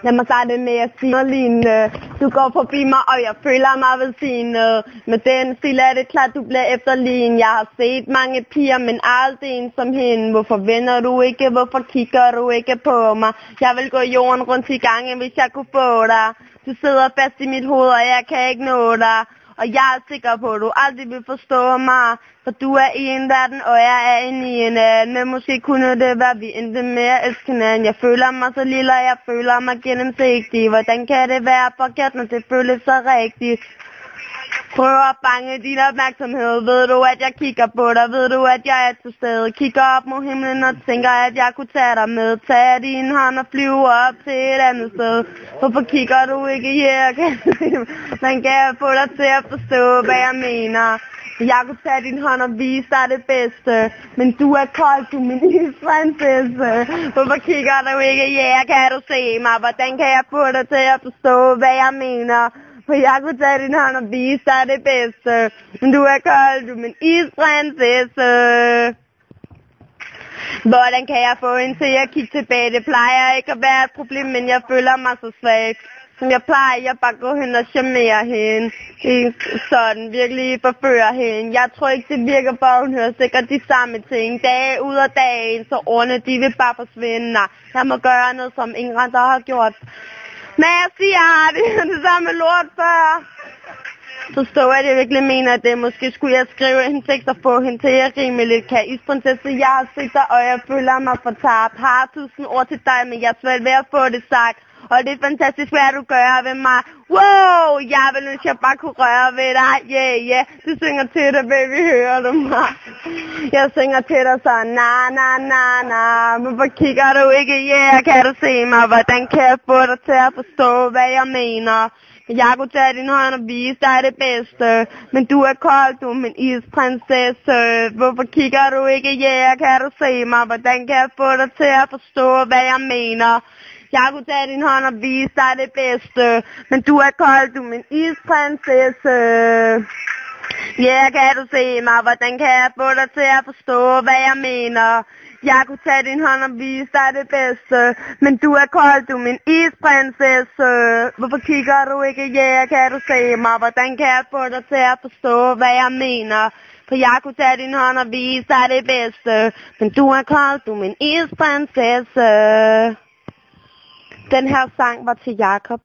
Lad mig starte med at sige noget lignende. Du går forbi mig, og jeg føler mig velsignet. Med den stil er det klart, du bliver efterlignet. Jeg har set mange piger, men aldrig en som hende. Hvorfor vender du ikke? Hvorfor kigger du ikke på mig? Jeg vil gå jorden rundt i gangen, hvis jeg kunne få dig. Du sidder fast i mit hoved, og jeg kan ikke nå dig. Og jeg er sikker på, at du aldrig vil forstå mig. For du er i en verden, og jeg er inde i en anden. Måske kunne det være, vi endte med at elske hinanden. Jeg føler mig så lille, og jeg føler mig gennemsigtig. Hvordan kan det være forkert, når det føles så rigtigt? Prøv at fange din opmærksomhed. Ved du, at jeg kigger på dig? Ved du, at jeg er til stede? Kigger op mod himlen og tænker, at jeg kunne tage dig med. Tag din hånd og flyve op til et andet sted. Hvorfor kigger du ikke her? Man kan få dig til at forstå, hvad jeg mener. Jeg kunne tage din hånd og vise dig det bedste. Men du er kold, du min isprinsesse. Hvorfor kigger du ikke? Ja, kan du se mig? Hvordan kan jeg få dig til at forstå, hvad jeg mener? For jeg kunne tage din hånd og vise dig det bedste. Men du er kold, du min isprinsesse. Hvordan kan jeg få hende til at kigge tilbage? Det plejer ikke at være et problem, men jeg føler mig så svag. Som jeg plejer, jeg bare går hen og charmerer hende. Sådan, virkelig forfører hende. Jeg tror ikke, det virker, for hun hører sikkert de samme ting. Dag ud og dag ind, så ordene, de vil bare forsvinde. Nej, jeg må gøre noget, som ingen andre har gjort. Men jeg siger, det samme lort før. Så står jeg, at jeg virkelig mener, at det måske skulle jeg skrive en tekst og få hende til at rime lidt. Kan isprinsesse, jeg har set dig, og jeg føler mig fortabt. Har 1000 ord til dig, men jeg er svært ved at få det sagt. Og det er fantastisk, hvad du gør ved mig. Wow, jeg vil ønske, jeg bare kunne røre ved dig. Yeah. Du synger til dig, baby, hører du mig? Jeg synger til dig så, na. Hvorfor kigger du ikke? Yeah, kan du se mig? Hvordan kan jeg få dig til at forstå, hvad jeg mener? Jeg kunne tage din hånd og vise dig det bedste. Men du er kold, du er min isprinsesse. Hvorfor kigger du ikke? Yeah, kan du se mig? Hvordan kan jeg få dig til at forstå, hvad jeg mener? Jeg kunne tage din hånd og vise dig det bedste. Men du er kold, du er min isprinsesse. Ja, kan du se mig? Hvordan kan jeg få dig til at forstå, hvad jeg mener? Jeg kunne tage din hånd og vise dig det bedste. Men du er kold, du er min isprinsesse. Hvorfor kigger du ikke? Ja, kan du se mig? Hvordan kan jeg få dig til at forstå, hvad jeg mener? For jeg kunne tage din hånd og vise dig det bedste. Men du er kold, du er min isprinsesse. Den her sang var til Jakob.